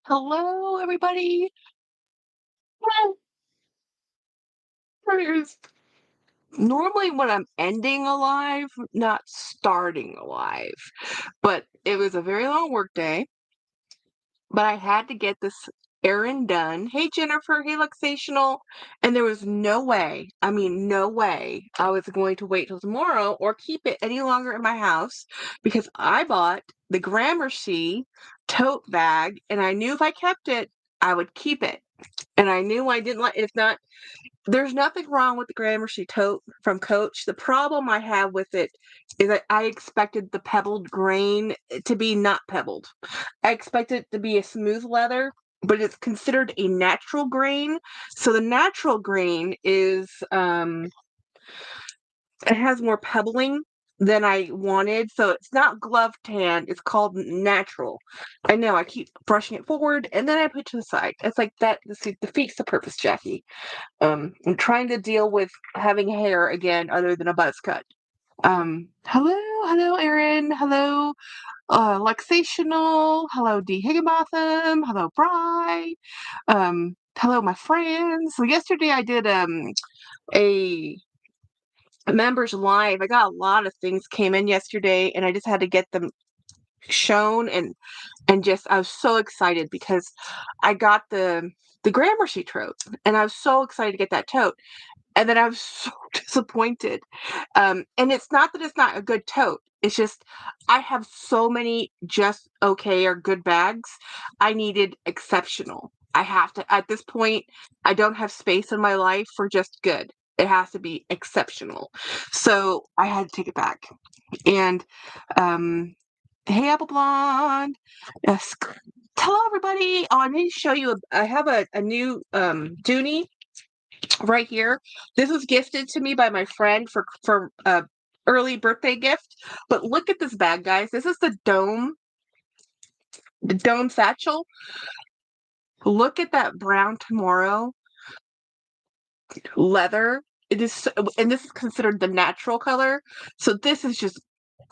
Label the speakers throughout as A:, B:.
A: Hello, everybody. Well, there's normally when I'm ending a live, not starting a live, but it was a very long work day, but I had to get this errand done. Hey, Jennifer. Hey, Luxational. And there was no way, I mean, no way I was going to wait till tomorrow or keep it any longer in my house because I bought the Gramercy tote bag and I knew if I kept it, I would keep it. And I knew I didn't like it's not there's nothing wrong with the Gramercy tote from Coach. The problem I have with it is that I expected the pebbled grain to be not pebbled. I expected it to be a smooth leather, but it's considered a natural grain. So the natural grain is it has more pebbling than I wanted. So it's not glove tan, it's called natural. I know I keep brushing it forward and then I put it to the side. It's like that this defeats the purpose, Jackie. I'm trying to deal with having hair again other than a buzz cut. Hello, Erin. Hello, Luxational. Hello, D. Higginbotham. Hello, Bry. Hello, my friends. So yesterday I did a members live. I got a lot of things came in yesterday, and I just had to get them shown and just I was so excited because I got the Gramercy tote, and I was so excited to get that tote. And then I was so disappointed. And it's not that it's not a good tote. It's just I have so many just okay or good bags. I needed exceptional. I have to at this point, I don't have space in my life for just good. It has to be exceptional. So I had to take it back. And hey, Apple Blonde. Yes. Hello, everybody. Oh, I need to show you. I have a new Dooney right here. This was gifted to me by my friend for early birthday gift. But look at this bag, guys. This is the dome satchel. Look at that brown tomorrow leather. It is, and this is considered the natural color. So this is just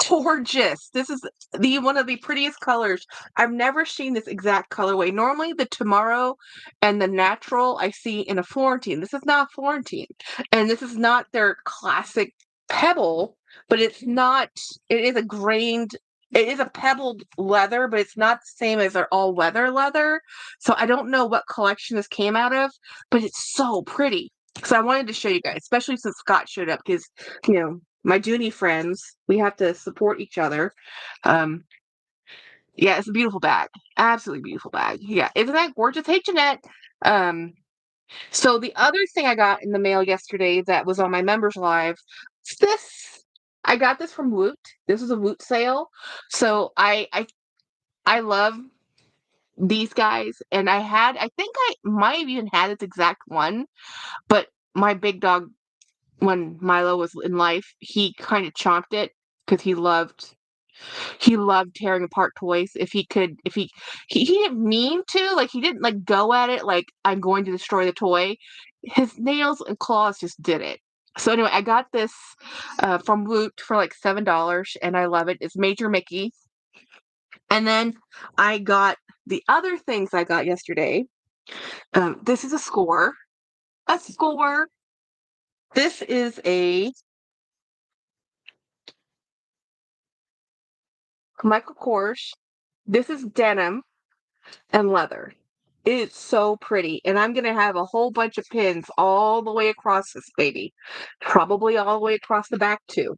A: gorgeous. This is the one of the prettiest colors. I've never seen this exact colorway. Normally the tomorrow and the natural I see in a Florentine. This is not Florentine. And this is not their classic pebble, but it's not it is a grained it is a pebbled leather, but it's not the same as their all weather leather. So I don't know what collection this came out of, but it's so pretty. So I wanted to show you guys, especially since Scott showed up because, my Junie friends, we have to support each other. Um, yeah, it's a beautiful bag. Absolutely beautiful bag. Yeah, isn't that gorgeous? Hey, Jeanette. Um, so the other thing I got in the mail yesterday that was on my members live, this I got this from Woot. This was a Woot sale. So I love these guys, and I think I might have even had this exact one, but my big dog when Milo was in life, he kind of chomped it because he loved tearing apart toys. If he could, if he didn't mean to, like he didn't like go at it like I'm going to destroy the toy. His nails and claws just did it. So anyway, I got this from Woot for like $7, and I love it. It's Major Mickey. And then I got the other things I got yesterday. This is a score. A score. This is a Michael Kors. This is denim and leather. It's so pretty. And I'm going to have a whole bunch of pins all the way across this baby. Probably all the way across the back, too.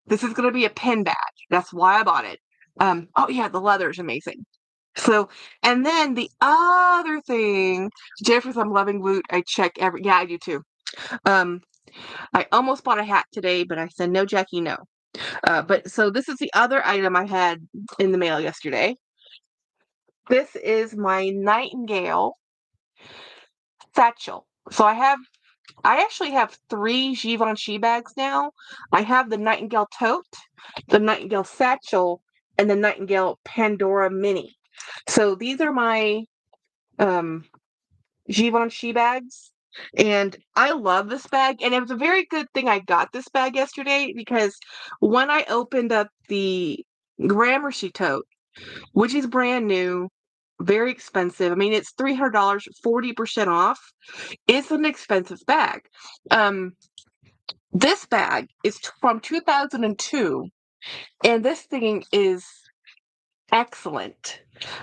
A: This is going to be a pin badge. That's why I bought it. Oh, yeah, the leather is amazing. So, and then the other thing, Jennifer's, I'm loving Woot. I check yeah, I do too. I almost bought a hat today, but I said, no, Jackie, no. But so this is the other item I had in the mail yesterday. This is my Nightingale satchel. So I actually have 3 Givenchy bags now. I have the Nightingale tote, the Nightingale satchel, and the Nightingale Pandora mini. So these are my Givenchy bags. And I love this bag. And it was a very good thing I got this bag yesterday because when I opened up the Gramercy tote, which is brand new, very expensive. I mean, it's $300, 40% off. It's an expensive bag. This bag is from 2002, and this thing is excellent.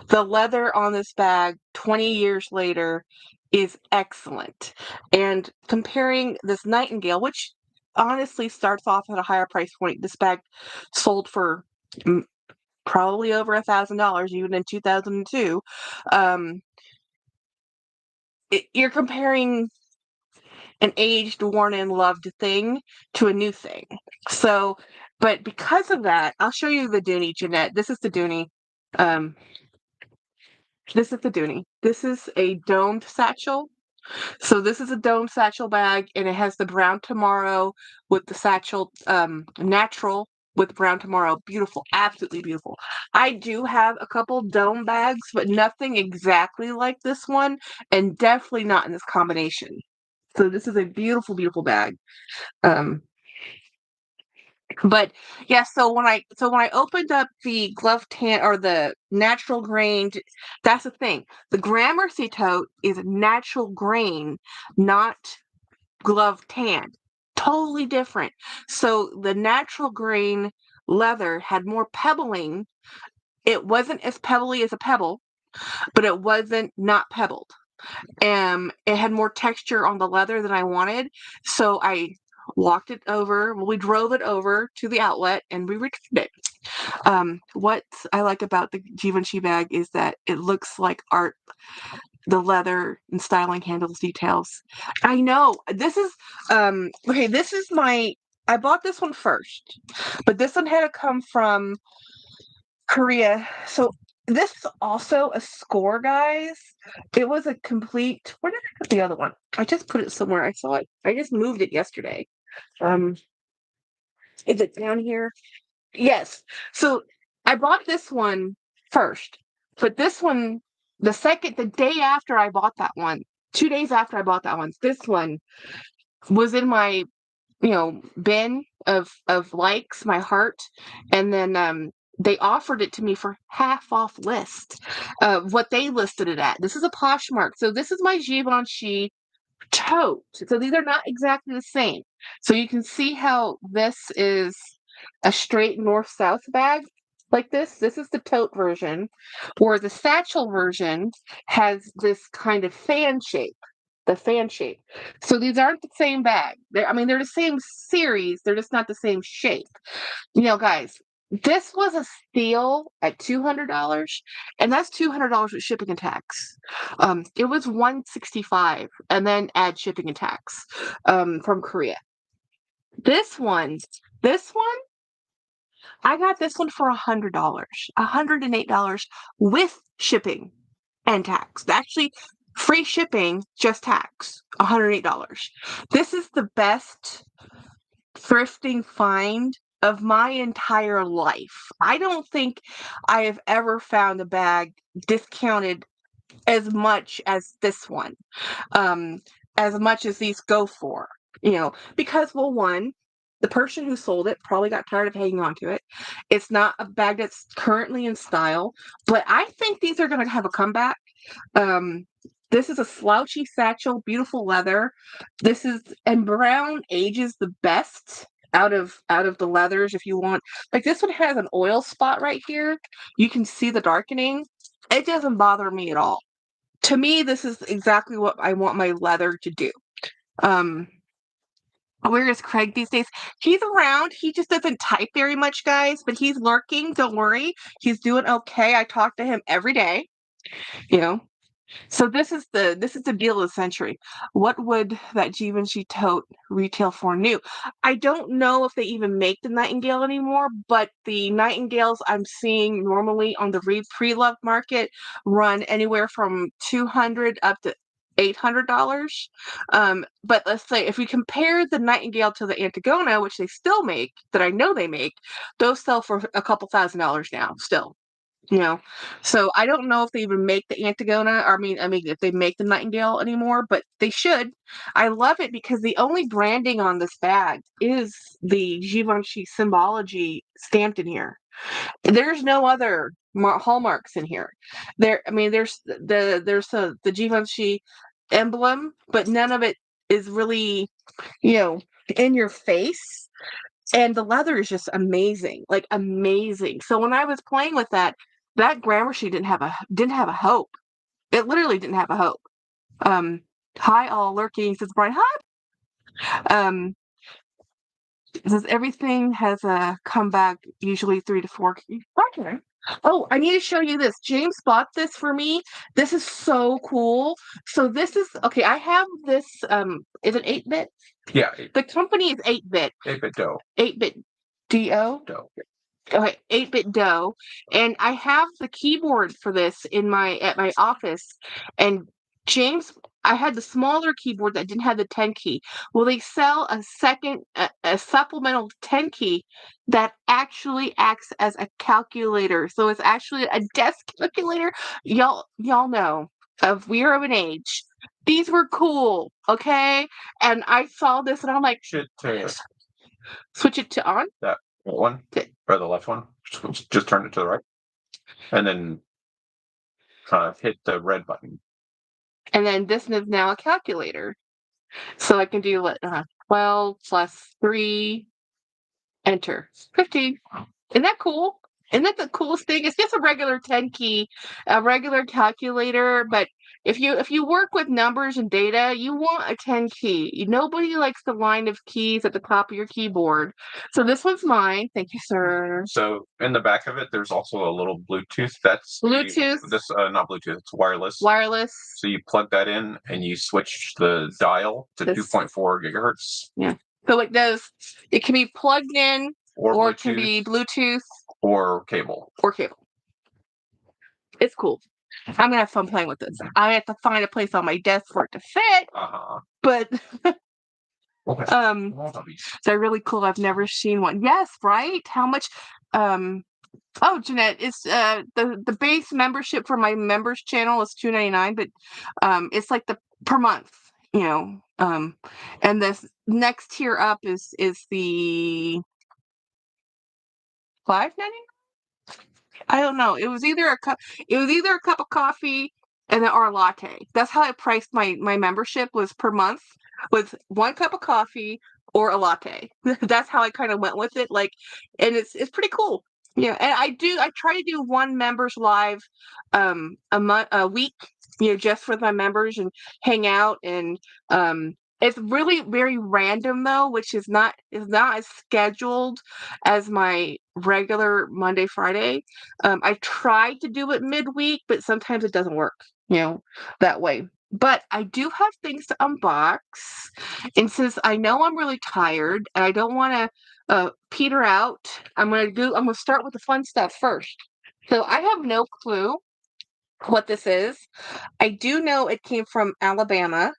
A: The leather on this bag 20 years later is excellent. And comparing this Nightingale, which honestly starts off at a higher price point, this bag sold for probably over $1,000 even in 2002. You're comparing an aged, worn, and loved thing to a new thing. So, but because of that, I'll show you the Dooney, Jeanette. This is the Dooney. Um, this is the Dooney. This is a domed satchel. So this is a domed satchel bag, and it has the brown tomorrow with the satchel, natural with brown tomorrow. Beautiful, absolutely beautiful. I do have a couple dome bags, but nothing exactly like this one, and definitely not in this combination. So this is a beautiful, beautiful bag. But yeah, so when I opened up the glove tan or the natural grained, that's the thing. The Gramercy tote is natural grain, not glove tan. Totally different. So the natural grain leather had more pebbling. It wasn't as pebbly as a pebble, but it wasn't not pebbled. It had more texture on the leather than I wanted, so I walked it over. Well, we drove it over to the outlet and we returned it. What I like about the Givenchy bag is that it looks like art. The leather and styling handles details. I know this is okay. This is my. I bought this one first, but this one had to come from Korea. So this is also a score, guys. It was a complete. Where did I put the other one? I just put it somewhere. I saw it. I just moved it yesterday. Um, is it down here? Yes. So I bought this one first, but this one, the day after I bought that one, 2 days after I bought that one, this one was in my bin of likes, my heart, and then they offered it to me for half off list of what they listed it at. This is a Poshmark, so this is my Givenchy tote. So these are not exactly the same. So you can see how this is a straight north-south bag like this. This is the tote version, where the satchel version has this kind of fan shape. The fan shape. So these aren't the same bag. They're the same series. They're just not the same shape. Guys, this was a steal at $200, and that's $200 with shipping and tax. It was $165, and then add shipping and tax from Korea. This one, I got this one for $100, $108 with shipping and tax. Actually, free shipping, just tax, $108. This is the best thrifting find of my entire life. I don't think I have ever found a bag discounted as much as this one, as much as these go for, because, well, one, the person who sold it probably got tired of hanging on to it. It's not a bag that's currently in style, but I think these are going to have a comeback. Um, this is a slouchy satchel, beautiful leather. And brown ages the best out of the leathers. If you want, like, this one has an oil spot right here. You can see the darkening. It doesn't bother me at all. To me, this is exactly what I want my leather to do. Where is Craig these days? He's around. He just doesn't type very much, guys, but he's lurking. Don't worry. He's doing okay. I talk to him every day, you know. So this is the deal of the century. What would that Givenchy tote retail for new? I don't know if they even make the Nightingale anymore, but the Nightingales I'm seeing normally on the pre-loved market run anywhere from $200 up to $800. But let's say if we compare the Nightingale to the Antigona, which they still make, that I know they make, those sell for a couple $1,000s now still. So I don't know if they even make the Antigona, or I mean if they make the Nightingale anymore, but they should. I love it because the only branding on this bag is the Givenchy symbology stamped in here. There's no other hallmarks in here. There's the Givenchy emblem, but none of it is really, you know, in your face. And the leather is just amazing, like amazing. So when I was playing with that Gramercy didn't have a hope. It literally didn't have a hope. Hi all lurking, says Brian. Hi. It says everything has a comeback, usually 3 to 4. Okay. Oh, I need to show you this. James bought this for me. This is so cool. So this is okay. I have this. Is it 8-bit?
B: Yeah.
A: The company is 8-bit.
B: 8-bit dough.
A: 8-bit do.
B: Dough.
A: Okay, 8-bit dough, and I have the keyboard for this at my office. And James, I had the smaller keyboard that didn't have the 10 key. Well, they sell a supplemental 10 key that actually acts as a calculator. So it's actually a desk calculator. Y'all know we are of an age. These were cool, okay? And I saw this and I'm like, switch it to on.
B: That one or the left one. Just turn it to the right, and then hit the red button.
A: And then this is now a calculator. So I can do 12 plus 3, enter. 15. Isn't that cool? Isn't that the coolest thing? It's just a regular 10 key, a regular calculator, but if you work with numbers and data, you want a 10 key. Nobody likes the line of keys at the top of your keyboard. So this one's mine. Thank you, sir.
B: So in the back of it, there's also a little Bluetooth. That's
A: Bluetooth.
B: Not Bluetooth. It's wireless.
A: Wireless.
B: So you plug that in and you switch the dial to 2.4 gigahertz.
A: Yeah. So it can be plugged in, or it can be Bluetooth,
B: or cable.
A: It's cool. I'm gonna have fun playing with this. I have to find a place on my desk for it to fit. But they're really cool. I've never seen one. Yes, right? How much? Oh, Jeanette, it's the base membership for my members channel is $2.99, but it's like the per month, you know. And this next tier up is the $5.99. I don't know. It was either a cup of coffee or a latte. That's how I priced my membership, was per month, with 1 cup of coffee or a latte. That's how I kind of went with it. Like, and it's pretty cool. Yeah, and I try to do 1 members live a week, just with my members and hang out. And it's really very random though, which is not as scheduled as my regular Monday, Friday. I tried to do it midweek, but sometimes it doesn't work, that way. But I do have things to unbox. And since I know I'm really tired and I don't want to peter out, I'm gonna start with the fun stuff first. So I have no clue what this is. I do know it came from Alabama.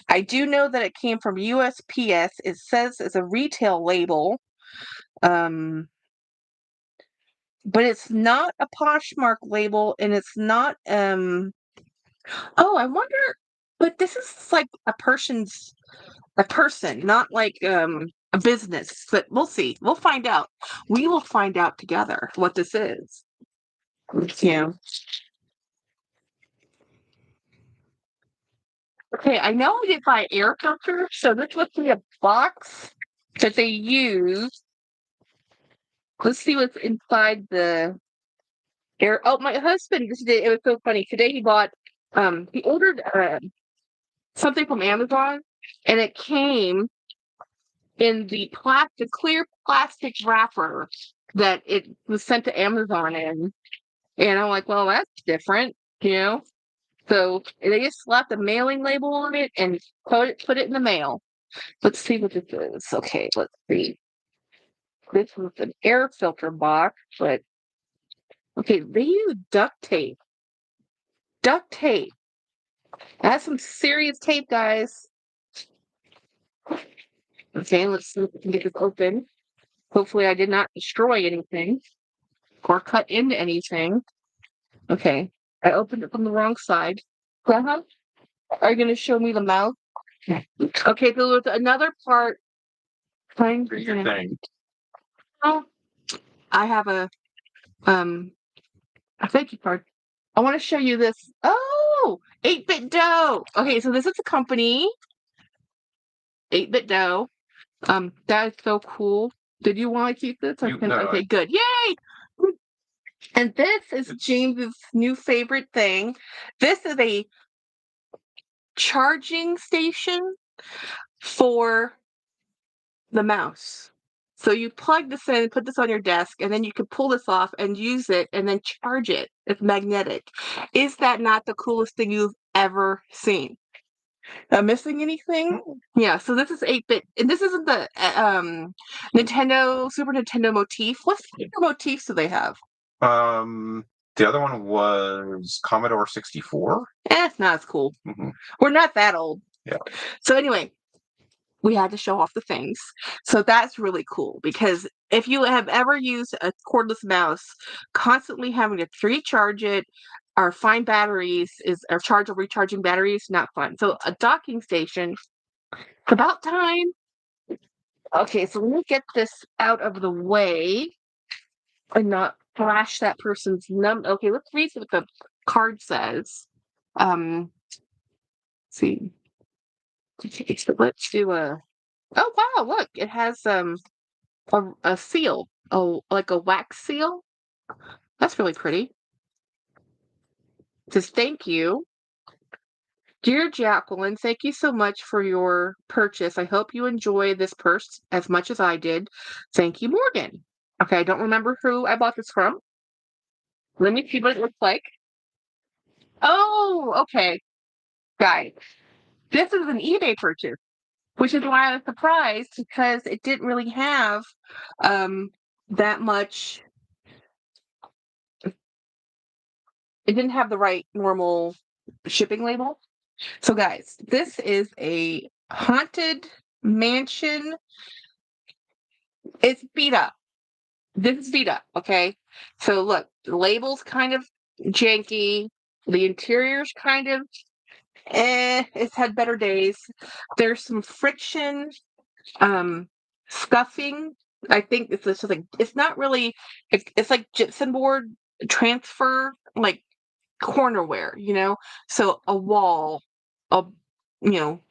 A: I do know that it came from USPS. It says it's a retail label. But it's not a Poshmark label, and it's not oh, I wonder, but this is like a person, not like a business. But we'll see. We'll find out. We will find out together what this is. Yeah. Okay, I know I did buy air filter, so this must be a box that they use. Let's see what's inside the air. Oh, my husband just did. It was so funny. Today he ordered something from Amazon, and it came in the clear plastic wrapper that it was sent to Amazon in. And I'm like, well, that's different, So they just slapped a mailing label on it and put it in the mail. Let's see what this is. Okay, let's see. This was an air filter box, but okay, they use duct tape. That's some serious tape, guys. Okay, let's see if we can get this open. Hopefully I did not destroy anything or cut into anything. Okay, I opened it from the wrong side. Are you going to show me the mouth? Okay, so there's another part.
B: Your thing.
A: Oh, I have a A thank you card. I want to show you this. Oh, 8-Bit Dough. Okay, so this is a company, 8-Bit Dough. That is so cool. Did you want to keep this? Okay, good. Yay! And this is James's new favorite thing. This is a charging station for the mouse. So you plug this in, put this on your desk, and then you can pull this off and use it and then charge it. It's magnetic. Is that not the coolest thing you've ever seen? Am I missing anything? Yeah, so this is 8-Bit, and this isn't the Super Nintendo motif. What other motifs do they have?
B: The other one was Commodore 64.
A: It's not as cool.
B: Mm-hmm.
A: We're not that old.
B: Yeah.
A: So anyway, we had to show off the things. So that's really cool because if you have ever used a cordless mouse, constantly having to recharge it or find batteries or charge or recharging batteries, not fun. So a docking station, it's about time. Okay, so let me get this out of the way and not flash that person's number. Okay, let's read what the card says. Let's see. Okay, so let's do a. Oh wow! Look, it has a seal. Oh, like a wax seal. That's really pretty. It says thank you, dear Jacqueline. Thank you so much for your purchase. I hope you enjoy this purse as much as I did. Thank you, Morgan. Okay, I don't remember who I bought this from. Let me see what it looks like. Oh, okay, guys. This is an eBay purchase, which is why I was surprised because it didn't really have that much. It didn't have the right normal shipping label. So, guys, this is a haunted mansion. It's beat up. This is beat up, okay? So, look, the label's kind of janky. The interior's kind of it's had better days. There's some friction, scuffing. I think it's just like it's not really. It's like gypsum board transfer, like cornerware, So a wall, a you know,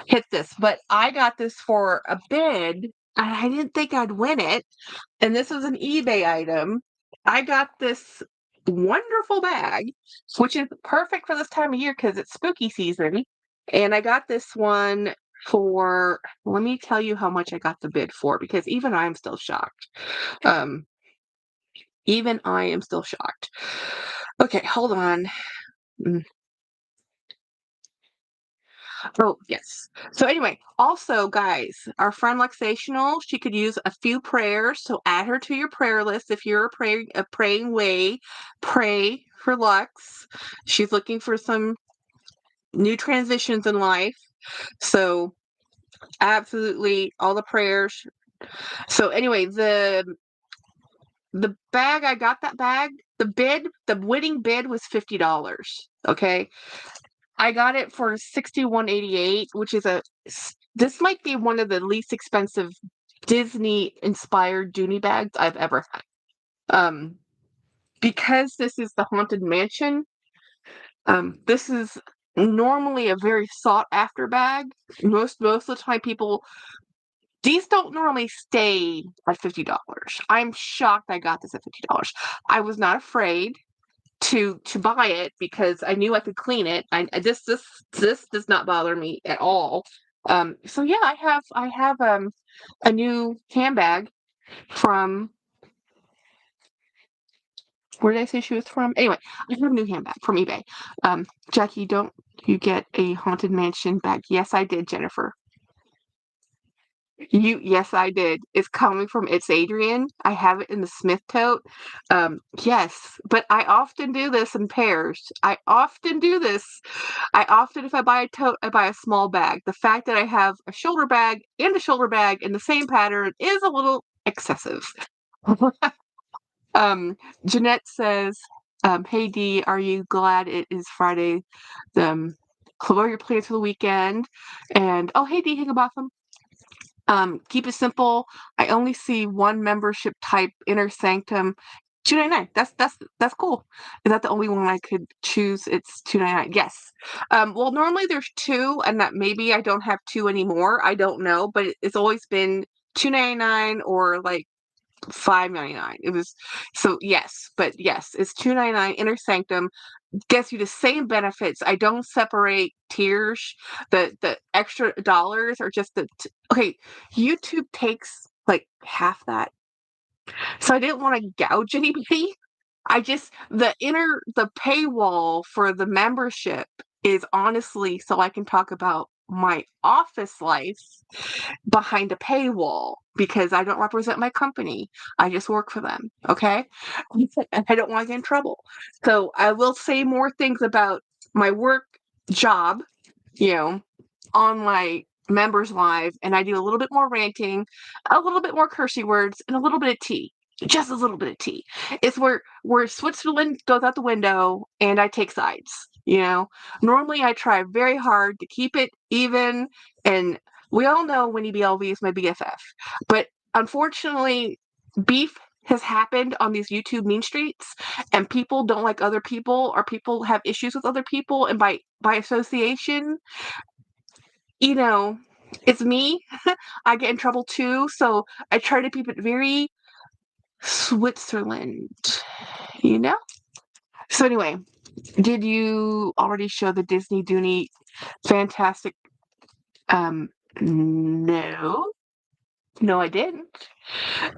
A: hit this. But I got this for a bid. And I didn't think I'd win it. And this was an eBay item. I got this wonderful bag, which is perfect for this time of year because it's spooky season. And I got this one for, let me tell you how much I got the bid for because even I'm still shocked. Even I am still shocked. Okay, hold on. Oh, yes. So anyway, also guys, our friend Luxational, she could use a few prayers, so add her to your prayer list if you're a praying way. Pray for Lux. She's looking for some new transitions in life. So absolutely all the prayers. So anyway, the bag, I got that bag, the winning bid was $50. Okay. I got it for $61.88, which is this might be one of the least expensive Disney-inspired Dooney bags I've ever had. Because this is the Haunted Mansion, this is normally a very sought-after bag. Most of the time these don't normally stay at $50. I'm shocked I got this at $50. I was not afraid to buy it because I knew I could clean it. This does not bother me at all. So yeah, I have a new handbag from, where did I say she was from? Anyway, I have a new handbag from eBay. Jackie, don't you get a Haunted Mansion bag? Yes, I did, Jennifer. Yes, I did. It's coming from It's Adrian. I have it in the Smith tote. Yes, but I often do this in pairs. I often do this. If I buy a tote, I buy a small bag. The fact that I have a shoulder bag and a shoulder bag in the same pattern is a little excessive. Jeanette says, "Hey Dee, are you glad it is Friday? What are your plans for the weekend?" And oh, hey Dee Higginbotham. Keep it simple. I only see one membership type, Inner Sanctum. $2.99. That's cool. Is that the only one I could choose? It's $2.99. Yes. Well, normally there's two, and that maybe I don't have two anymore. I don't know, but it's always been $2.99 or like $5.99. It was so yes, but yes, it's $2.99. Inner Sanctum gets you the same benefits. I don't separate tiers. The extra dollars are just okay. YouTube takes like half that, so I didn't want to gouge anybody. The paywall for the membership is honestly so I can talk about my office life behind a paywall because I don't represent my company. I just work for them. Okay. And I don't want to get in trouble. So I will say more things about my work job, you know, on my members live, and I do a little bit more ranting, a little bit more cursey words, and a little bit of tea. Just a little bit of tea. It's where Switzerland goes out the window and I take sides. Normally I try very hard to keep it even, and we all know Winnie BLV is my BFF, but unfortunately, beef has happened on these YouTube mean streets, and people don't like other people, or people have issues with other people, and by association, it's me. I get in trouble too, so I try to keep it very Switzerland, you know? So anyway, did you already show the Disney Dooney fantastic? No. No, I didn't.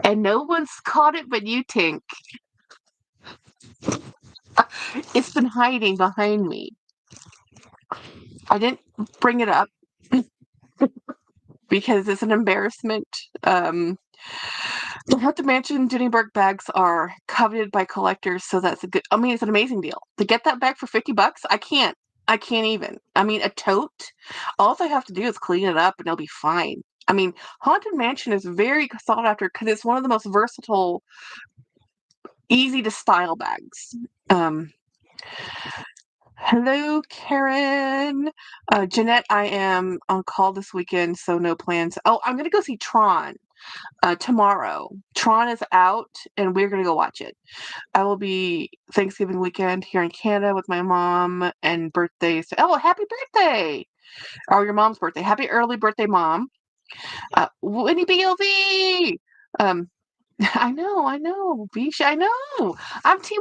A: And no one's caught it but you, Tink. It's been hiding behind me. I didn't bring it up because it's an embarrassment. The Haunted Mansion Duningburg bags are coveted by collectors, so that's it's an amazing deal. To get that bag for $50, I can't even. A tote, all I have to do is clean it up and it'll be fine. Haunted Mansion is very sought after because it's one of the most versatile, easy to style bags. Hello, Karen. Jeanette, I am on call this weekend, so no plans. Oh, I'm going to go see Tron tomorrow. Tron is out, and we're going to go watch it. I will be Thanksgiving weekend here in Canada with my mom and birthdays. Oh, happy birthday! Or your mom's birthday. Happy early birthday, Mom. Winnie BLV! I know. Bisha, I know. I'm Team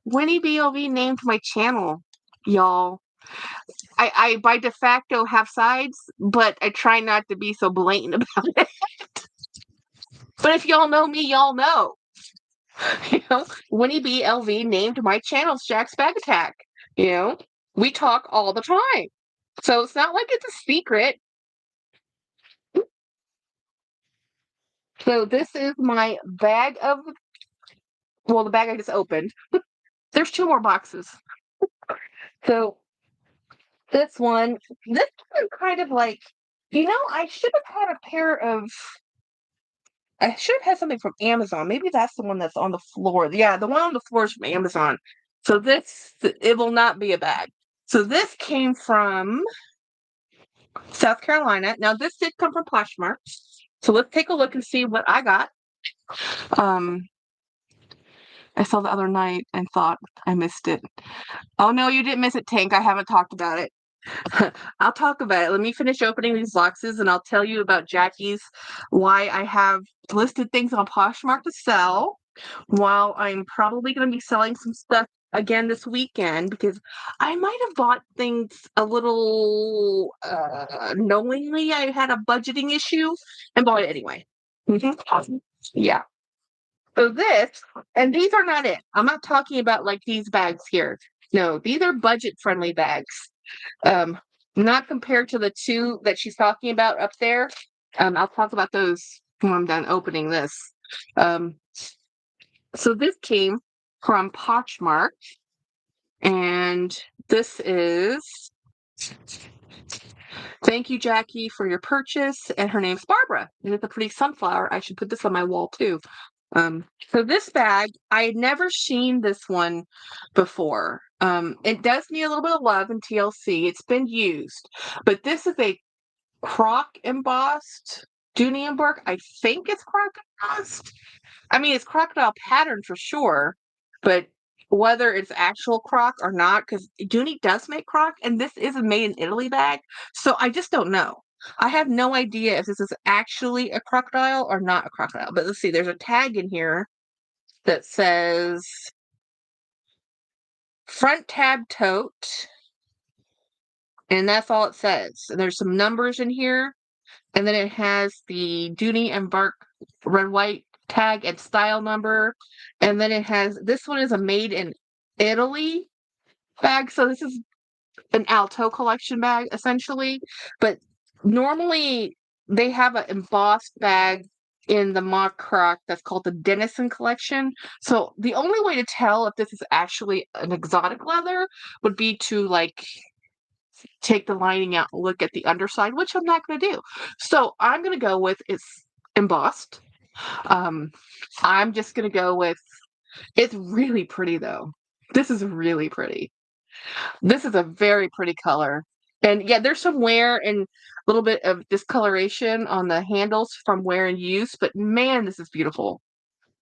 A: Winnie BLV named my channel, y'all. I by de facto have sides, but I try not to be so blatant about it. But if y'all know me, y'all know. Winnie BLV named my channel Jack's Bag Attack. We talk all the time. So it's not like it's a secret. So this is my bag the bag I just opened. There's two more boxes. So this one kind of like, I should have had something from Amazon. Maybe that's the one that's on the floor. Yeah, the one on the floor is from Amazon. So it will not be a bag. So this came from South Carolina. Now this did come from Poshmark. So let's take a look and see what I got. I saw the other night and thought I missed it. Oh no, you didn't miss it, Tank. I haven't talked about it. I'll talk about it. Let me finish opening these boxes and I'll tell you about Jackie's, why I have listed things on Poshmark to sell, while I'm probably going to be selling some stuff again this weekend because I might have bought things a little knowingly. I had a budgeting issue and bought it anyway. Yeah. So and these are not it. I'm not talking about like these bags here. No, these are budget-friendly bags. Not compared to the two that she's talking about up there. I'll talk about those when I'm done opening this. So this came from Poshmark, and this is thank you, Jackie, for your purchase. And her name's Barbara. And it's a pretty sunflower. I should put this on my wall too. So this bag, I had never seen this one before. It does need a little bit of love in TLC. It's been used, but this is a croc embossed Duningburg. I think it's croc embossed. I mean, it's crocodile pattern for sure, but whether it's actual croc or not, because Dooney does make croc, and this is a made in Italy bag, so I just don't know. I have no idea if this is actually a crocodile or not a crocodile. But let's see, there's a tag in here that says front tab tote, and that's all it says. And there's some numbers in here, and then it has the Dooney and Burke red white tag and style number, and then it has, this one is a made in Italy bag, so this is an Alto collection bag essentially, but normally they have an embossed bag in the mock croc that's called the Denison collection. So the only way to tell if this is actually an exotic leather would be to like take the lining out and look at the underside, which I'm not going to do. So I'm going to go with it's embossed. I'm just going to go with, it's really pretty though. This is really pretty. This is a very pretty color. And yeah, there's some wear and a little bit of discoloration on the handles from wear and use, but man, this is beautiful.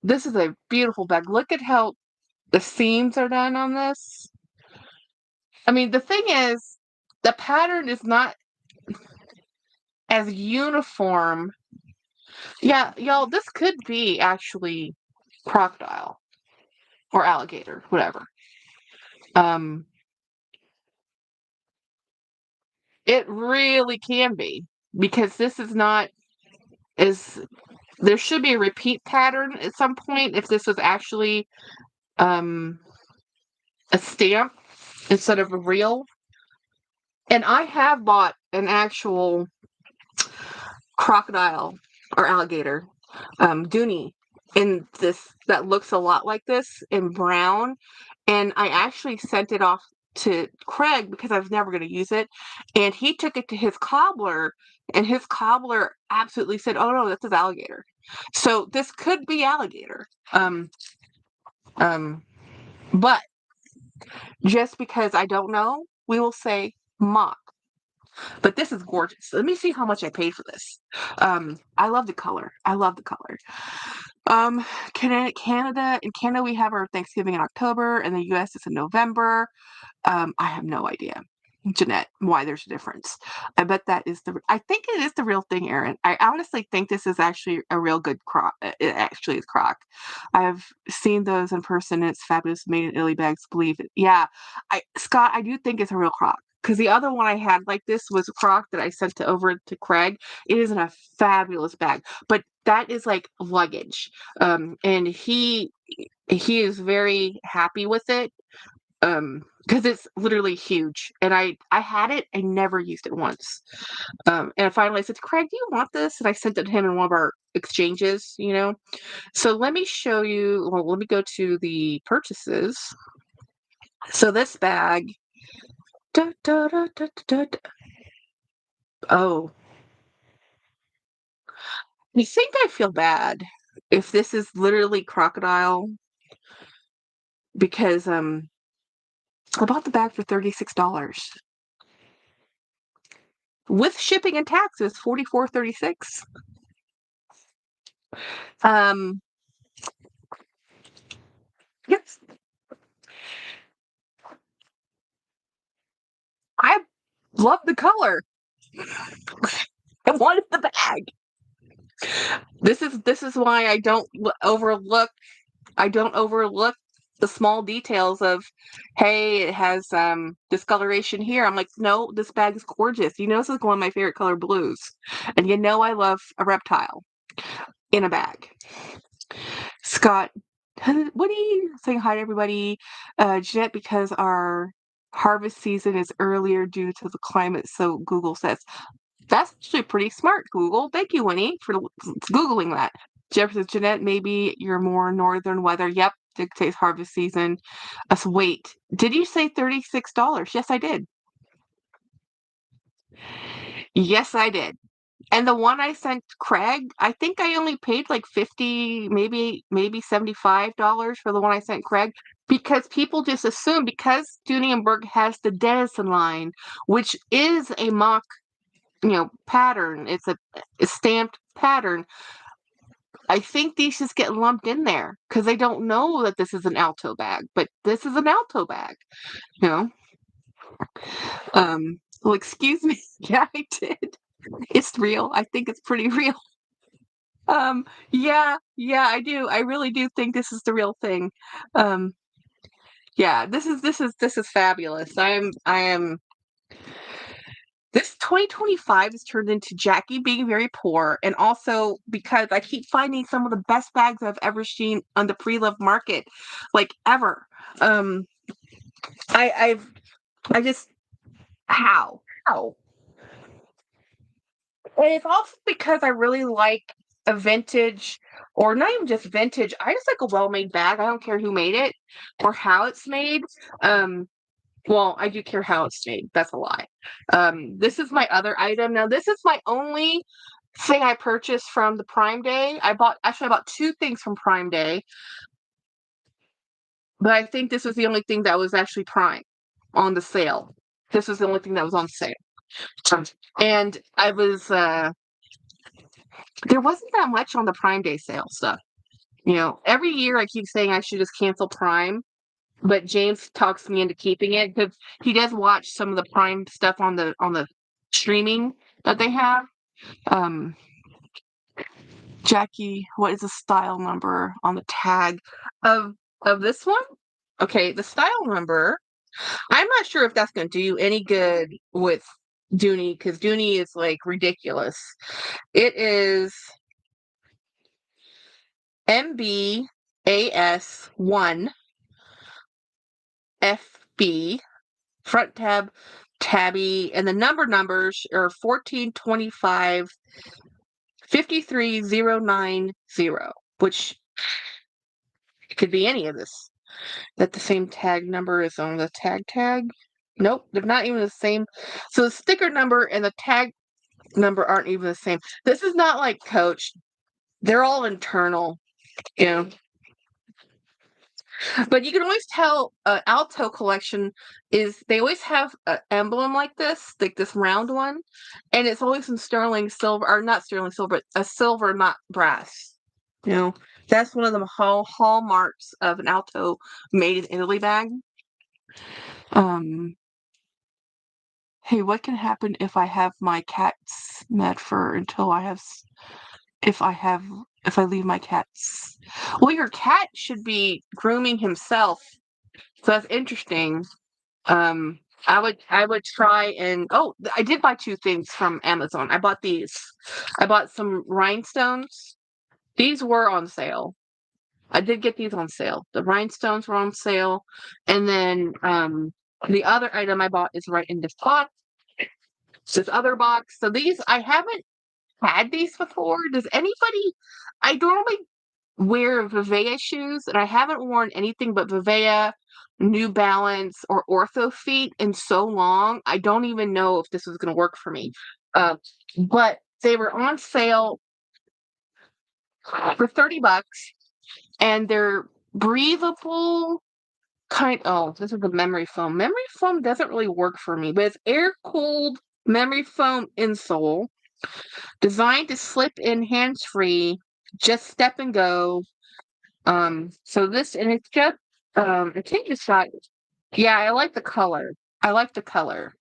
A: This is a beautiful bag. Look at how the seams are done on this. I mean, the thing is, the pattern is not as uniform. Yeah, y'all, this could be actually crocodile or alligator, whatever. It really can be, because this is not as, there should be a repeat pattern at some point if this was actually a stamp instead of a real. And I have bought an actual crocodile or alligator Dooney in this that looks a lot like this in brown, and I actually sent it off to Craig because I was never going to use it, and he took it to his cobbler, and his cobbler absolutely said, "Oh no, this is alligator." So this could be alligator. But just because I don't know, we will say mock. But this is gorgeous. Let me see how much I paid for this. I love the color. I love the color. Canada, in Canada we have our Thanksgiving in October, and the US is in November. I have no idea, Jeanette, why there's a difference. I bet that is I think it is the real thing, Erin. I honestly think this is actually a real good croc. It actually is croc. I've seen those in person, and it's fabulous. Made in Italy bags, believe it. Yeah, Scott, I do think it's a real croc. Because the other one I had like this was a croc that I sent over to Craig. It is in a fabulous bag, but that is like luggage. And he is very happy with it. Because it's literally huge, and I had it, I never used it once. And finally I said, Craig, do you want this? And I sent it to him in one of our exchanges, you know. So let me show you, well, let me go to the purchases. So this bag, da, da, da, da, da, da. Oh, you think I feel bad if this is literally crocodile, because I bought the bag for $36. With shipping and taxes, $44.36. Yes. I love the color. I wanted the bag. This is why I don't overlook the small details of, hey, it has discoloration here. I'm like, no, this bag is gorgeous. You know, this is one of my favorite color blues. And you know I love a reptile in a bag. Scott, what are you saying hi to everybody? Jeanette, because our harvest season is earlier due to the climate, so Google says. That's actually pretty smart, Google. Thank you, Winnie, for Googling that. Jeff says, Jeanette, maybe you're more northern weather. Yep, dictates harvest season. Wait, did you say $36? Yes, I did. Yes, I did. And the one I sent Craig, I think I only paid like 50, maybe $75 for the one I sent Craig, because people just assume, because Dooney & has the Denison line, which is a mock, pattern. It's a stamped pattern. I think these just get lumped in there because they don't know that this is an Alto bag, but this is an Alto bag, you know? Well, excuse me. Yeah, I did. It's real. I think it's pretty real. Yeah, I do. I really do think this is the real thing. Um, yeah, this is fabulous. I am this 2025 has turned into Jackie being very poor, and also because I keep finding some of the best bags I've ever seen on the pre-loved market, like ever. Um, I just how? And it's also because I really like a vintage, or not even just vintage. I just like a well-made bag. I don't care who made it or how it's made. Um, Well, I do care how it's made. That's a lie. This is my other item. Now, this is my only thing I purchased from the Prime Day. I bought two things from Prime Day, but I think this was the only thing that was actually Prime on the sale. This was the only thing that was on sale. And there wasn't that much on the Prime Day sale stuff. Every year I keep saying I should just cancel Prime, but James talks me into keeping it because he does watch some of the Prime stuff on the streaming that they have. Um, Jackie, what is the style number on the tag of this one? Okay, the style number. I'm not sure if that's going to do any good with Dooney because Dooney is like ridiculous. It is MBAS1 FB front tabby, and the numbers are 1425 53090, which could be any of this. That the same tag number is on the tag. Nope, they're not even the same. So the sticker number and the tag number aren't even the same. This is not like Coach. They're all internal, you know. But you can always tell Alto collection is they always have an emblem like this round one, and it's always in sterling silver, or not sterling silver, but a silver, not brass. That's one of the hallmarks of an Alto made in Italy bag. Hey, what can happen if I have my cat's mad fur until if I leave my cats? Well, your cat should be grooming himself. So that's interesting. I would try and I did buy two things from Amazon. I bought these. I bought some rhinestones. These were on sale. I did get these on sale. The rhinestones were on sale. And then the other item I bought is right in this box. This other box. So these I haven't had these before. Does anybody I normally wear Vivea shoes, and I haven't worn anything but Vivea, New Balance, or Ortho feet in so long. I don't even know if this was going to work for me. But they were on sale for $30, and they're breathable this is the memory foam. Memory foam doesn't really work for me, but it's air-cooled memory foam insole, designed to slip in hands-free, just step and go. So this, and it's just, I think it's got, yeah, I like the color. I like the color.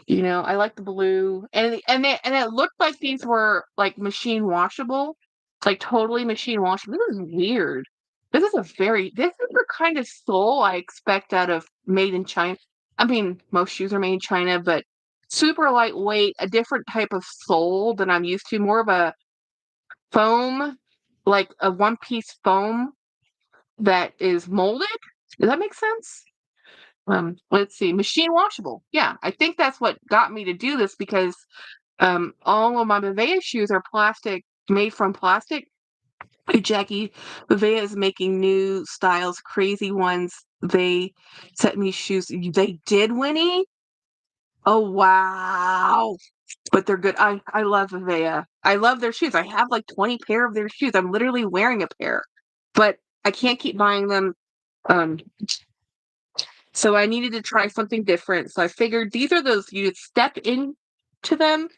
A: I like the blue, and it looked like these were like machine washable, like totally machine washable. This is weird. This is the kind of sole I expect out of made in China. I mean, most shoes are made in China, but super lightweight, a different type of sole than I'm used to, more of a foam, like a one-piece foam that is molded. Does that make sense? Let's see. Machine washable. Yeah, I think that's what got me to do this because all of my Vivea shoes are made from plastic. Hey, Jackie, Vivea is making new styles, crazy ones. They sent me shoes. They did, Winnie? Oh, wow. But they're good. I love Vivea. I love their shoes. I have like 20 pair of their shoes. I'm literally wearing a pair. But I can't keep buying them. Um, So I needed to try something different. So I figured these are those you step into them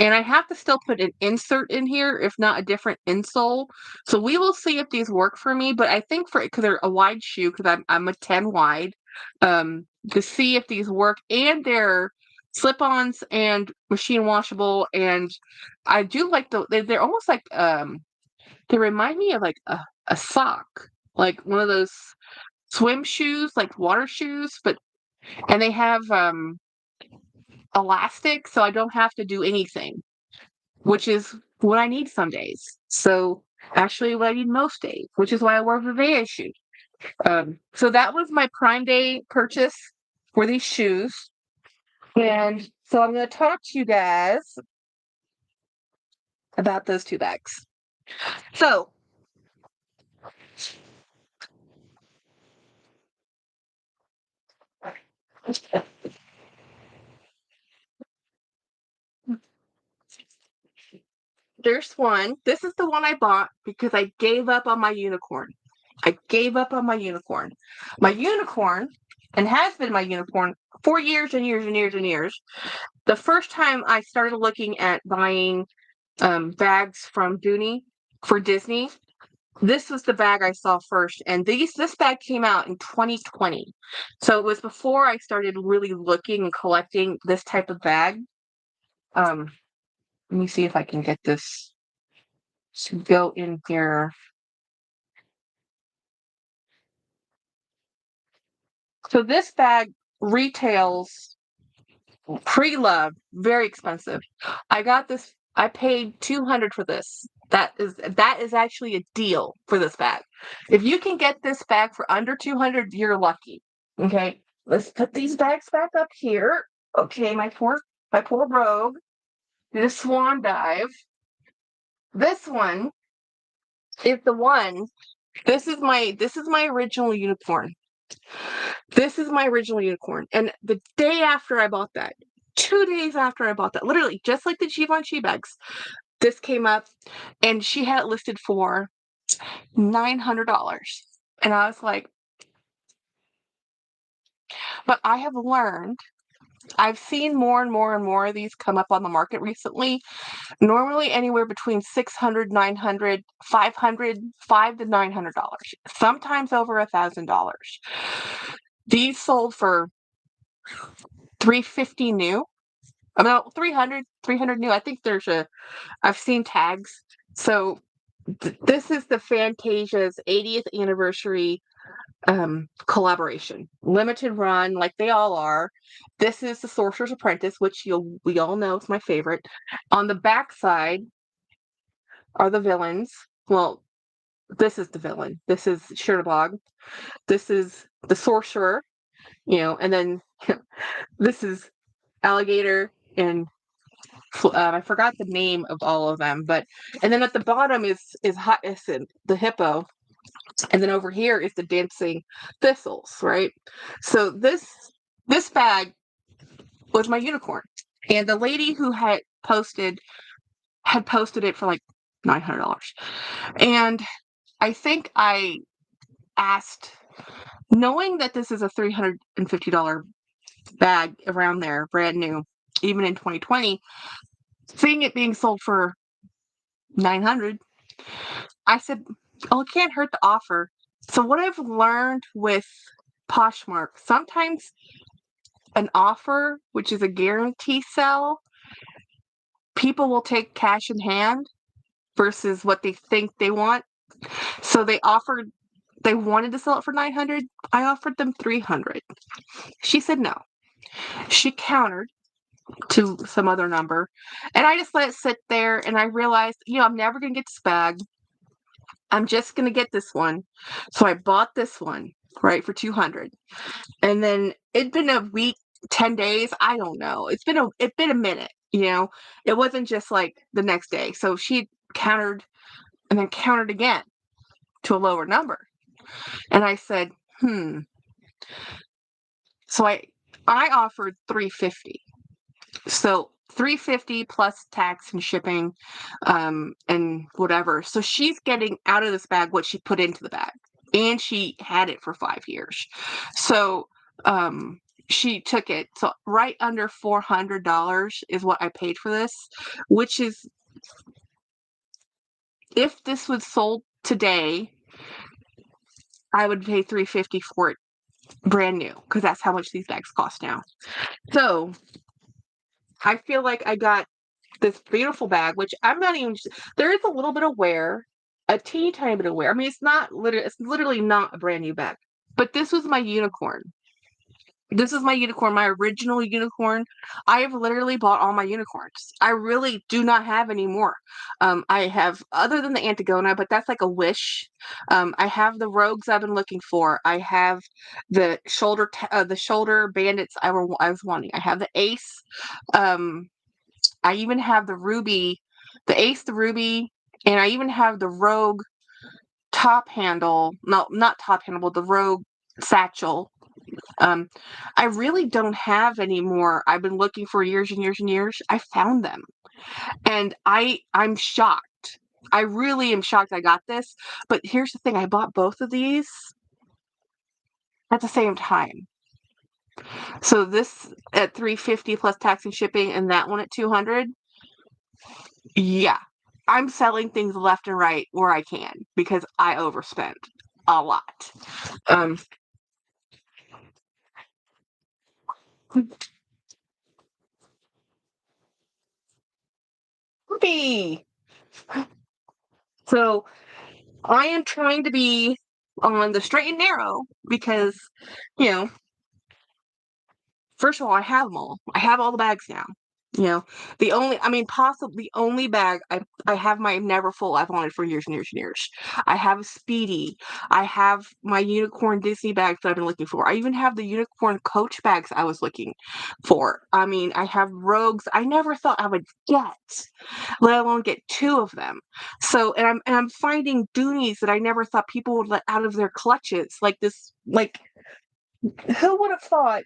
A: And I have to still put an insert in here, if not a different insole. So we will see if these work for me. But I think because they're a wide shoe, because I'm a 10 wide, to see if these work. And they're slip-ons and machine washable. And I do like they're almost like they remind me of like a sock, like one of those swim shoes, like water shoes, and they have elastic, so I don't have to do anything, which is what I need some days. So actually what I need most days, which is why I wear Vivea shoes. So that was my Prime Day purchase for these shoes. And so I'm going to talk to you guys about those two bags. So there's one. This is the one I bought because I gave up on my unicorn. I gave up on my unicorn. My unicorn, and has been my unicorn for years and years and years and years. The first time I started looking at buying bags from Dooney for Disney, this was the bag I saw first. And this bag came out in 2020. So it was before I started really looking and collecting this type of bag. Let me see if I can get this to go in here. So this bag retails pre-loved, very expensive. I got this. I paid $200 for this. That is actually a deal for this bag. If you can get this bag for under $200, you're lucky. Okay, let's put these bags back up here. Okay, my poor Rogue did a swan dive. This one is the one. This is my original unicorn. This is my original unicorn. And the day after I bought that, 2 days after I bought that, literally just like the Givenchy bags, this came up and she had it listed for $900. And I was like, but I have learned, I've seen more and more and more of these come up on the market recently. Normally anywhere between $600, $900, $500, $500 to $900. Sometimes over $1,000. These sold for $350 new. I mean, 300 new. I think I've seen tags. So this is the Fantasia's 80th anniversary collaboration. Limited run, like they all are. This is the Sorcerer's Apprentice, which we all know is my favorite. On the back side are the villains. Well, this is the villain. This is Shirtabog. This is the sorcerer, and then this is Alligator and I forgot the name of all of them, and then at the bottom is the hippo, and then over here is the dancing thistles, right? So this bag was my unicorn, and the lady who had posted it for like $900, and I think I asked, knowing that this is a $350 bag around there, brand new, even in 2020. Seeing it being sold for $900, I said, "Oh, it can't hurt to offer." So what I've learned with Poshmark, sometimes an offer, which is a guarantee sell, people will take cash in hand versus what they think they want. So they wanted to sell it for $900. I offered them $300. She said no. She countered to some other number, and I just let it sit there, and I realized, I'm never going to get this bag. I'm just going to get this one. So I bought this one, right, for $200. And then it'd been a week, 10 days, I don't know. It's been a minute, It wasn't just like the next day. So she countered and then countered again to a lower number. And I said, So I offered $350. So $350 plus tax and shipping, and whatever. So she's getting out of this bag what she put into the bag, and she had it for 5 years. So she took it. So right under $400 is what I paid for this, which is, if this was sold today, I would pay $350 for it brand new, because that's how much these bags cost now. So I feel like I got this beautiful bag, which I'm not even, there is a little bit of wear, a teeny tiny bit of wear. I mean, it's literally not a brand new bag, but this was my unicorn. This is my unicorn, my original unicorn. I have literally bought all my unicorns. I really do not have any more. I have, other than the Antigona, but that's like a wish. I have the rogues I've been looking for. I have the shoulder bandits I was wanting. I have the ace. I even have the ruby, the ace, the ruby, and I even have the rogue top handle. No, not top handle, but the rogue satchel. I really don't have any more. I've been looking for years and years and years. I found them. And I'm shocked. I really am shocked I got this. But here's the thing, I bought both of these at the same time. So this at $350 plus tax and shipping, and that one at $200. Yeah. I'm selling things left and right where I can because I overspent a lot. Whoopee. So I am trying to be on the straight and narrow because, you know, first of all, I have them all. I have all the bags now. You know, possibly the only bag I have my never full I've wanted for years and years and years. I have a Speedy. I have my unicorn Disney bags that I've been looking for. I even have the unicorn Coach bags I was looking for. I mean, I have rogues I never thought I would get, let alone get two of them. So, and I'm finding Doonies that I never thought people would let out of their clutches. Like this, like, who would have thought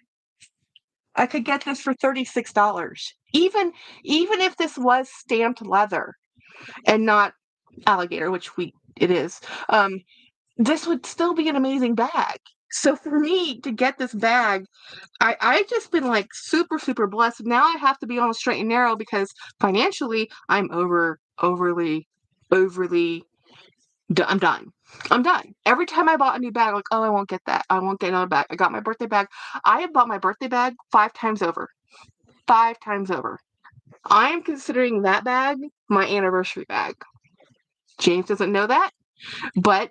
A: I could get this for $36? Even if this was stamped leather and not alligator, which it is, this would still be an amazing bag. So for me to get this bag, I've just been like super, super blessed. Now I have to be on the straight and narrow because financially I'm overly I'm done. I'm done. Every time I bought a new bag, like, oh, I won't get that. I won't get another bag. I got my birthday bag. I have bought my birthday bag 5 times over. 5 times over. I am considering that bag my anniversary bag. James doesn't know that, but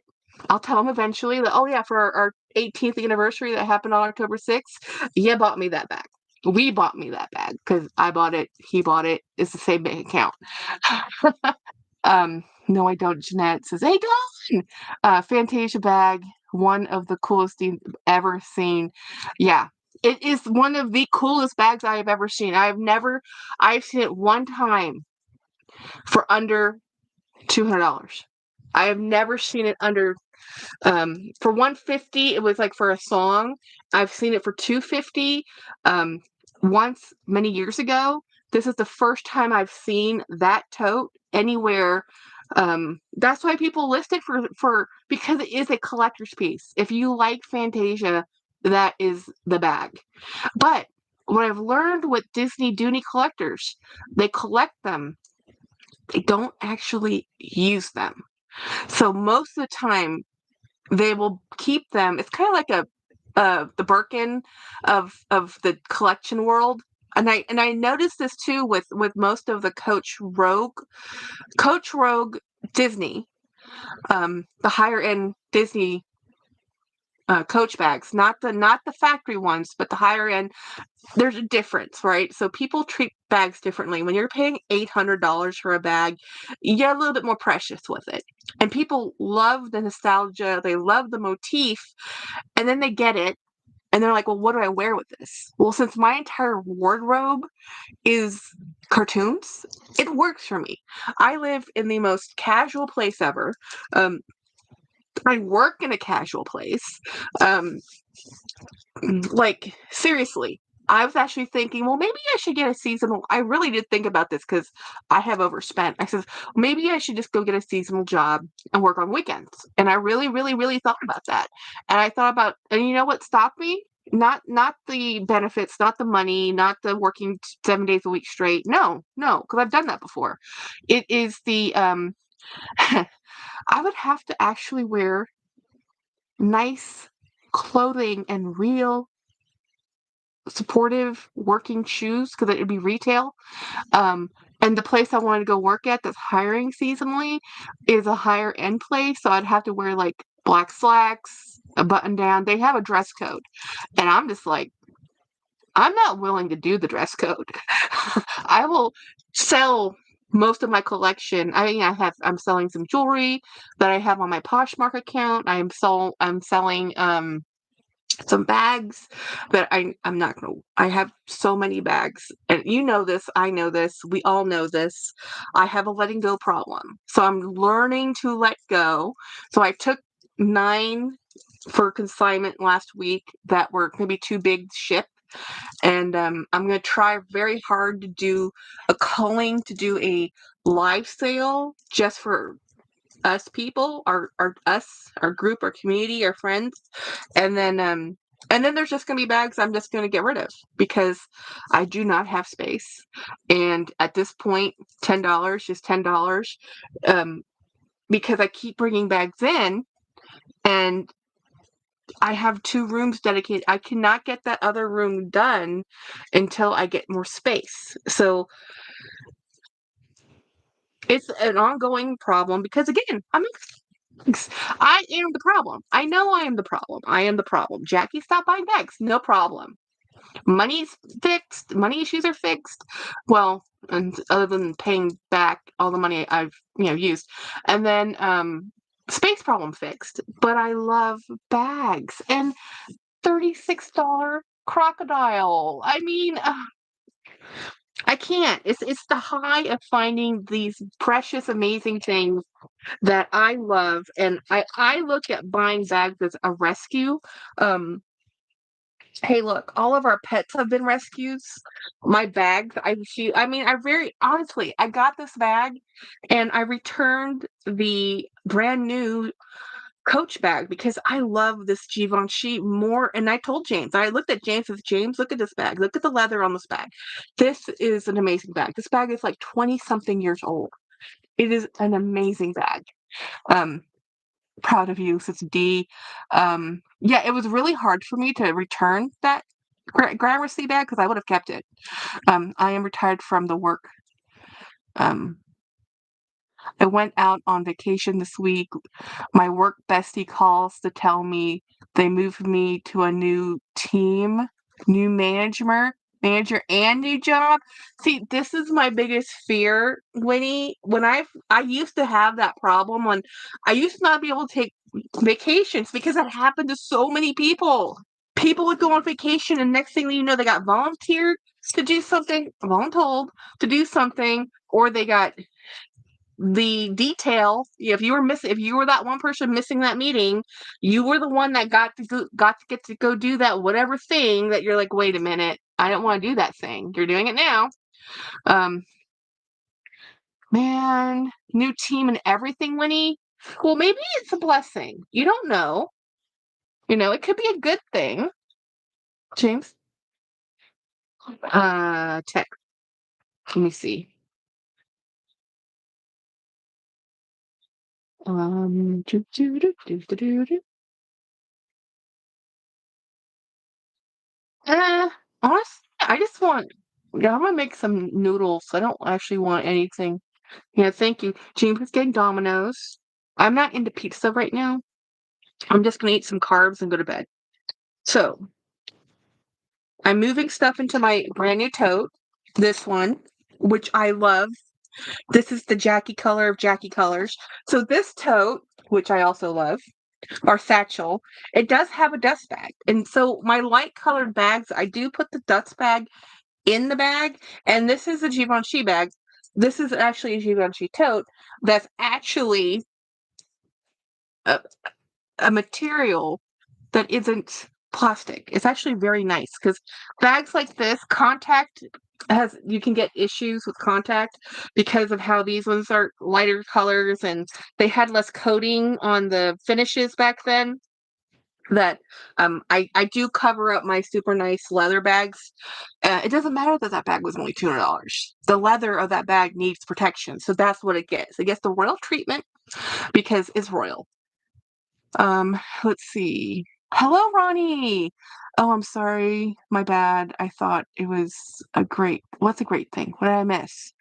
A: I'll tell him eventually that, oh yeah, for our 18th anniversary that happened on October 6th, you bought me that bag. We bought me that bag because I bought it, he bought it. It's the same bank account. No, I don't. Jeanette says, hey, Dawn! Fantasia bag, one of the coolest things ever seen. Yeah, it is one of the coolest bags I have ever seen. I've seen it one time for under $200. I have never seen it under, for $150, it was like for a song. I've seen it for $250, once many years ago. This is the first time I've seen that tote anywhere. That's why people list it for because it is a collector's piece. If you like Fantasia, that is the bag. But what I've learned with Disney Dooney collectors, they collect them. They don't actually use them. So most of the time, they will keep them. It's kind of like the Birkin of the collection world. And I noticed this too with most of the Coach Rogue Disney, the higher end Disney Coach bags, not the factory ones, but the higher end. There's a difference, right? So people treat bags differently. When you're paying $800 for a bag, you get a little bit more precious with it. And people love the nostalgia, they love the motif, and then they get it, and they're like, well, what do I wear with this? Well, since my entire wardrobe is cartoons, it works for me. I live in the most casual place ever. I work in a casual place. Like, seriously, I was actually thinking, well, maybe I should get a seasonal. I really did think about this because I have overspent. I said, maybe I should just go get a seasonal job and work on weekends. And I really, really, really thought about that. And I thought about, and you know what stopped me? Not the benefits, not the money, not the working 7 days a week straight. No, because I've done that before. It is the I would have to actually wear nice clothing and real supportive working shoes because it would be retail. And the place I wanted to go work at that's hiring seasonally is a higher end place, so I'd have to wear like black slacks, a button down. They have a dress code, and I'm just like, I'm not willing to do the dress code. I will sell most of my collection. I mean, I'm selling some jewelry that I have on my Poshmark account. I'm selling some bags that I'm not gonna. I have so many bags, and you know this. I know this. We all know this. I have a letting go problem, so I'm learning to let go. So I took 9 for consignment last week that were gonna be too big to ship. And I'm going to try very hard to do to do a live sale just for us people, our group, our community, our friends. And then there's just going to be bags I'm just going to get rid of because I do not have space. And at this point, $10, just $10, because I keep bringing bags in, and I have 2 rooms dedicated. I cannot get that other room done until I get more space. So it's an ongoing problem because, again, I am the problem. I know I am the problem. I am the problem. Jackie, stop buying bags. No problem. Money's fixed. Money issues are fixed. Well, and other than paying back all the money I've used, and then space problem fixed. But I love bags and $36 crocodile. I mean, I can't. It's the high of finding these precious, amazing things that I love, and I look at buying bags as a rescue. Um, hey, look, all of our pets have been rescues. My bags, I mean, I very honestly, I got this bag, and I returned the brand new Coach bag because I love this Givenchy more. And I told James, I looked at James and said, James, look at this bag. Look at the leather on this bag. This is an amazing bag. This bag is like 20 something years old. It is an amazing bag. Um, Proud of you, since D. Yeah, it was really hard for me to return that Gramercy bag because I would have kept it. I am retired from the work. Um, I went out on vacation this week. My work bestie calls to tell me they moved me to a new team, new manager and new job. See, this is my biggest fear, Winnie. I used to have that problem when I used to not be able to take vacations because that happened to so many people. People would go on vacation and next thing you know, they got volunteered to do something, voluntold to do something, or they got the detail. If you were that one person missing that meeting, you were the one that get to go do that whatever thing that you're like, wait a minute, I don't want to do that thing. You're doing it now. Um, man, new team and everything, Winnie. Well, maybe it's a blessing. You don't know. It could be a good thing. James, tech. Let me see. Doo, doo, doo, doo, doo, doo, doo. Uh, Honestly, I just want. Yeah, I'm gonna make some noodles. I don't actually want anything. Yeah, thank you. James is getting Domino's. I'm not into pizza right now. I'm just gonna eat some carbs and go to bed. So I'm moving stuff into my brand new tote. This one, which I love. This is the Jackie color of Jackie colors. So this tote, which I also love, or satchel, it does have a dust bag. And so my light colored bags, I do put the dust bag in the bag, and this is a Givenchy bag. This is actually a Givenchy tote that's actually a, a material that isn't plastic. It's actually very nice because bags like this, you can get issues with contact because of how these ones are lighter colors and they had less coating on the finishes back then. that I do cover up my super nice leather bags. It doesn't matter that that bag was only $200. The leather of that bag needs protection, so that's what it gets. It gets the royal treatment because it's royal. Let's see. Hello, Ronnie. Oh, I'm sorry. My bad. I thought it was what's a great thing? What did I miss?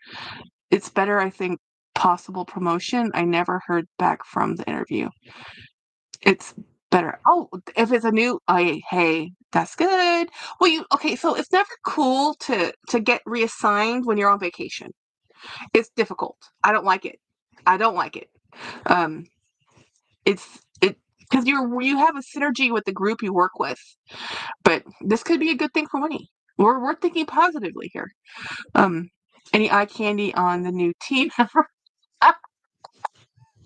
A: It's better, I think, possible promotion. I never heard back from the interview. It's better. Oh, if it's a new, hey, that's good. Well, okay, so it's never cool to get reassigned when you're on vacation. It's difficult. I don't like it. I don't like it. Um, it's it because you have a synergy with the group you work with, but this could be a good thing for Winnie. We're thinking positively here. Um, any eye candy on the new team member?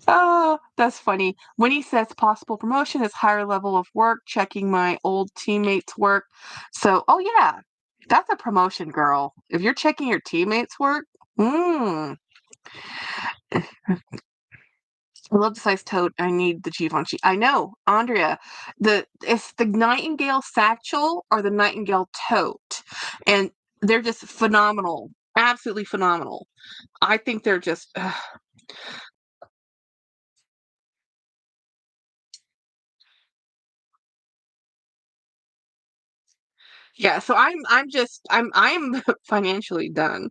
A: Oh, that's funny. When he says possible promotion is higher level of work, checking my old teammates' work. So, oh yeah, that's a promotion, girl. If you're checking your teammates' work, I love the size tote. I need the Givenchy. I know, Andrea. It's the Nightingale satchel or the Nightingale tote, and they're just phenomenal, absolutely phenomenal. I think they're just. Yeah, so I'm financially done.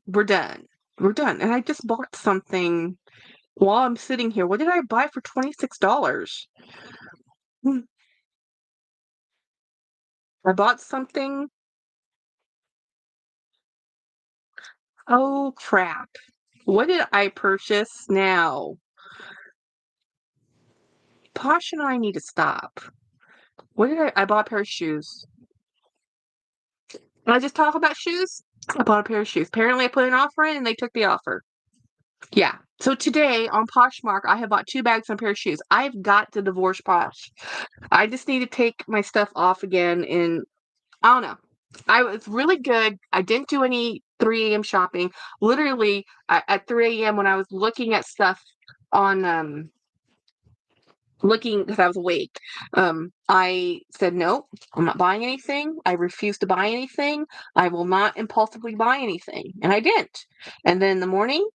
A: We're done. We're done. And I just bought something while I'm sitting here. What did I buy for $26? Hmm, I bought something. Oh crap. What did I purchase now? Posh and I need to stop. What did I bought a pair of shoes. Can I just talk about shoes? I bought a pair of shoes. Apparently I put an offer in and they took the offer. Yeah. So today on Poshmark, I have bought 2 bags and a pair of shoes. I've got to divorce Posh. I just need to take my stuff off again, and I don't know. I was really good. I didn't do any 3 a.m. shopping. Literally at 3 a.m. when I was looking at stuff on looking because I was awake. I said no, I'm not buying anything. I refuse to buy anything. I will not impulsively buy anything, and I didn't. And then in the morning,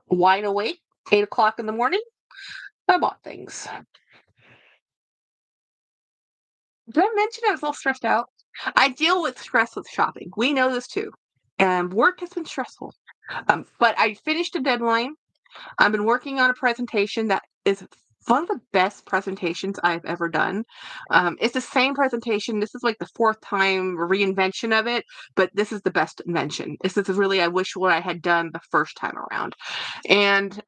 A: wide awake, 8 o'clock in the morning, I bought things. Did I mention I was a little stressed out? I deal with stress with shopping. We know this too. And work has been stressful. But I finished a deadline. I've been working on a presentation that is one of the best presentations I've ever done. It's the same presentation. This is like the 4th time reinvention of it, but this is the best invention. This is really, I wish what I had done the first time around. And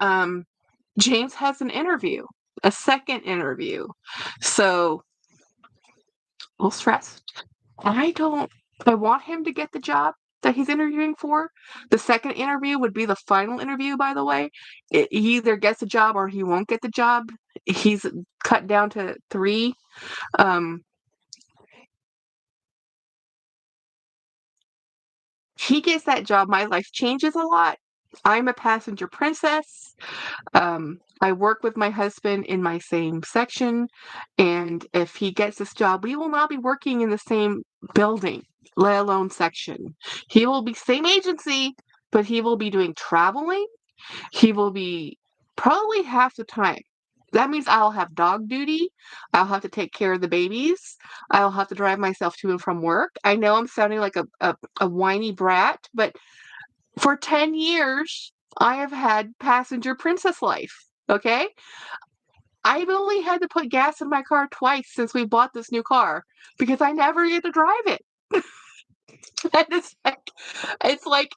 A: James has an interview, a second interview. So a little stressed. I want him to get the job that he's interviewing for. The second interview would be the final interview, by the way. He either gets the job or he won't get the job. He's cut down to 3. Um, he gets that job. My life changes a lot. I'm a passenger princess. I work with my husband in my same section, and if he gets this job, we will not be working in the same building, let alone section. He will be same agency, but he will be doing traveling. He will be probably half the time. That means I'll have dog duty. I'll have to take care of the babies. I'll have to drive myself to and from work. I know I'm sounding like a whiny brat, but for 10 years, I have had passenger princess life. Okay? I've only had to put gas in my car twice since we bought this new car because I never get to drive it. And it's like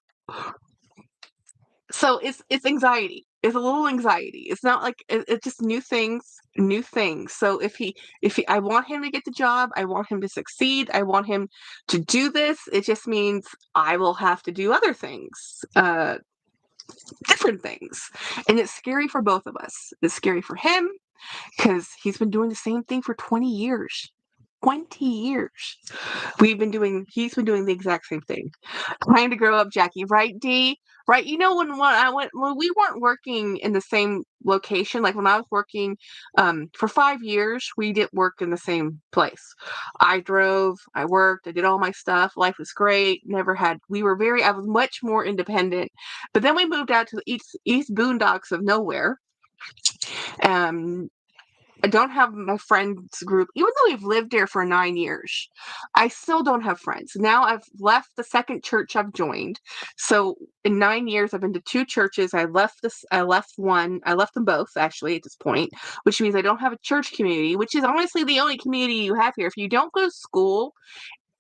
A: so it's anxiety. It's a little anxiety. It's not like it's just new things, new things. So if he I want him to get the job, I want him to succeed, I want him to do this. It just means I will have to do other things. Different things. And it's scary for both of us. It's scary for him because he's been doing the same thing for 20 years. 20 years. He's been doing the exact same thing. Trying to grow up, Jackie, right, D? Right? You know, when we weren't working in the same location, like when I was working for 5 years, we didn't work in the same place. I drove, I worked, I did all my stuff. Life was great. I was much more independent. But then we moved out to the east boondocks of nowhere. I don't have my friends group, even though we've lived there for 9 years. I still don't have friends. Now I've left the second church I've joined. So in 9 years, I've been to two churches. I left them both actually at this point, which means I don't have a church community, which is honestly the only community you have here. If you don't go to school,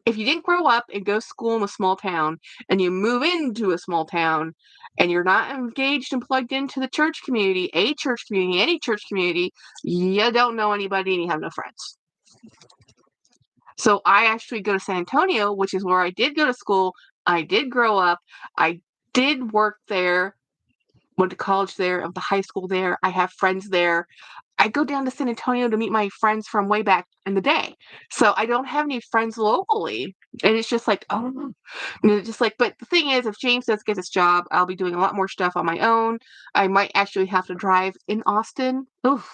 A: if you didn't grow up and go to school in a small town and you move into a small town and you're not engaged and plugged into the church community, any church community, you don't know anybody and you have no friends. So I actually go to San Antonio, which is where I did go to school. I did grow up. I did work there, went to college there, went to high school there. I have friends there. I go down to San Antonio to meet my friends from way back in the day. So I don't have any friends locally. And it's just like, oh, but the thing is, if James does get this job, I'll be doing a lot more stuff on my own. I might actually have to drive in Austin. Oof.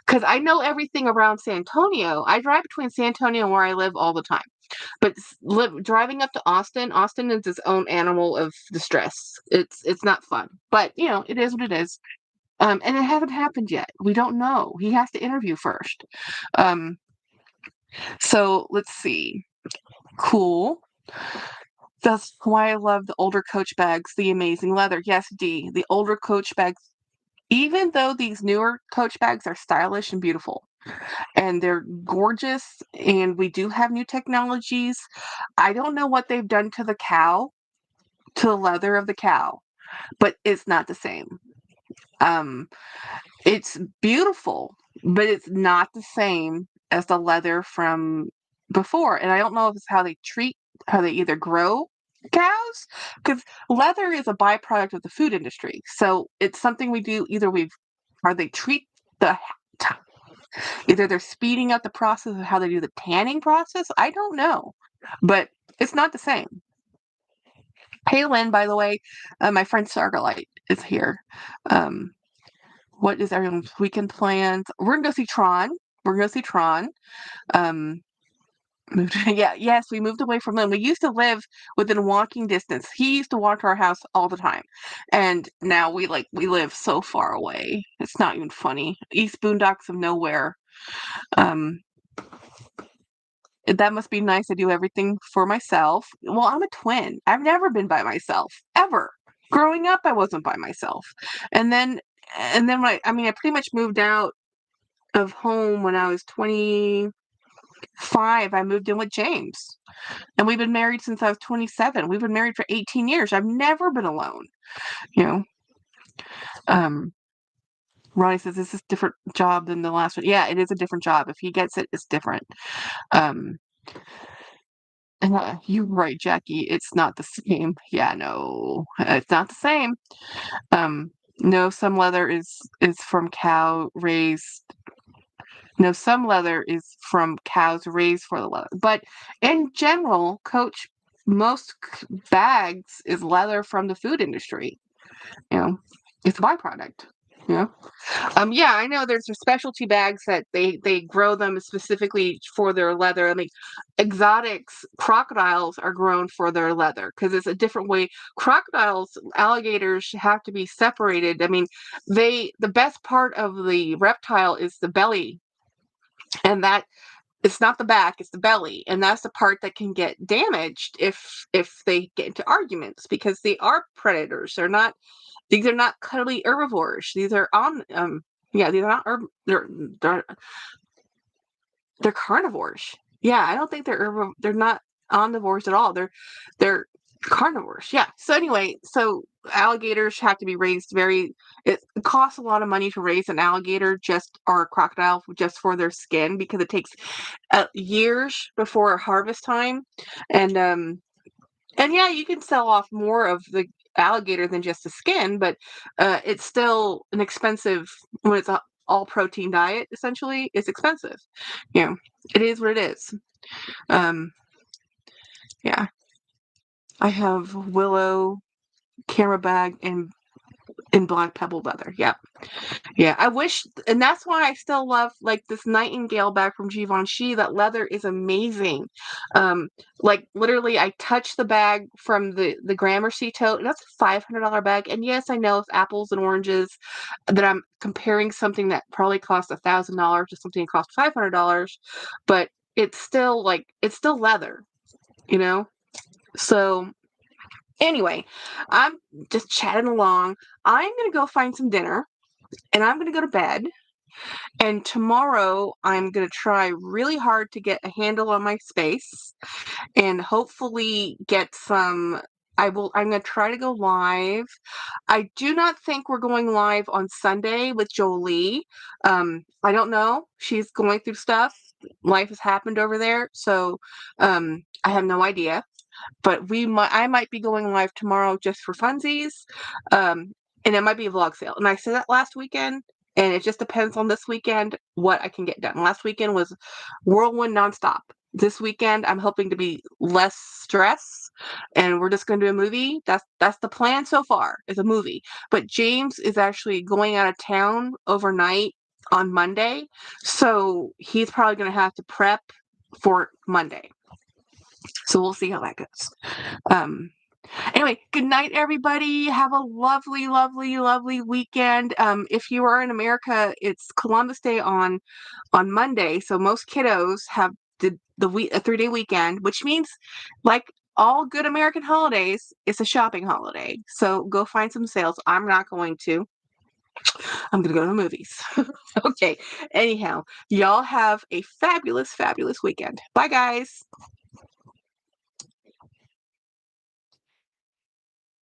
A: Because I know everything around San Antonio. I drive between San Antonio and where I live all the time. But driving up to Austin is its own animal of distress. It's not fun. But, it is what it is. And it hasn't happened yet. We don't know. He has to interview first. So let's see. Cool. That's why I love the older Coach bags, the amazing leather. Yes, D, the older Coach bags, even though these newer Coach bags are stylish and beautiful and they're gorgeous and we do have new technologies, I don't know what they've done to the leather of the cow, but it's not the same. It's beautiful, but it's not the same as the leather from before. And I don't know if it's how they either grow cows, because leather is a byproduct of the food industry. So it's something we do. They treat the either they're speeding up the process of how they do the tanning process. I don't know, but it's not the same. Hey, Lynn, by the way, my friend Starlight is here. What is everyone's weekend plans? We're gonna go see Tron. We moved away from them. We used to live within walking distance. He used to walk to our house all the time, and now we live so far away. It's not even funny. East boondocks of nowhere. That must be nice. I do everything for myself. Well, I'm a twin. I've never been by myself ever. Growing up, I wasn't by myself, and then I pretty much moved out of home when I was 25. I moved in with James, and we've been married since I was 27. We've been married for 18 years. I've never been alone. You know. Ronnie says this is a different job than the last one. Yeah, it is a different job. If he gets it, it's different. And you're right, Jackie. It's not the same. Yeah, no, it's not the same. No, some leather is from cow raised. No, some leather is from cows raised for the leather. But in general, most bags is leather from the food industry. It's a byproduct. Yeah, I know there's specialty bags that they grow them specifically for their leather. I mean, exotics, crocodiles are grown for their leather because it's a different way. Alligators have to be separated. I mean, the best part of the reptile is the belly, and that it's not the back, it's the belly, and that's the part that can get damaged if they get into arguments because they are predators. These are not cuddly herbivores. These are these are not they're carnivores. Yeah, I don't think they're not omnivores at all. They're carnivores. Yeah. So anyway, alligators have to be raised it costs a lot of money to raise an alligator or a crocodile just for their skin because it takes years before harvest time. And yeah, you can sell off more of the alligator than just the skin, but it's still an expensive when it's all protein diet, essentially, is expensive. You know, it is what it is. Yeah. I have willow camera bag in black pebble leather. Yep. Yeah, I wish, and that's why I still love like this Nightingale bag from Givenchy. That leather is amazing. Um, like literally, I touched the bag from the Gramercy tote, and that's a $500 bag. And yes, I know it's apples and oranges that I'm comparing something that probably cost $1,000 to something that cost $500, but it's still leather, you know. So anyway, I'm just chatting along. I'm gonna go find some dinner and I'm going to go to bed. And tomorrow, I'm going to try really hard to get a handle on my space and hopefully get some. I'm going to try to go live. I do not think we're going live on Sunday with Jolie. I don't know. She's going through stuff. Life has happened over there. So I have no idea. But I might be going live tomorrow just for funsies. And it might be a vlog sale. And I said that last weekend, and it just depends on this weekend what I can get done. Last weekend was whirlwind nonstop. This weekend, I'm hoping to be less stress, and we're just going to do a movie. That's the plan so far, is a movie. But James is actually going out of town overnight on Monday, so he's probably going to have to prep for Monday. So we'll see how that goes. Anyway, good night, everybody. Have a lovely, lovely, lovely weekend. If you are in America, it's Columbus Day on Monday, so most kiddos have a 3-day weekend, which means, like all good American holidays, it's a shopping holiday. So go find some sales. I'm not going to. I'm going to go to the movies. Okay. Anyhow, y'all have a fabulous, fabulous weekend. Bye, guys.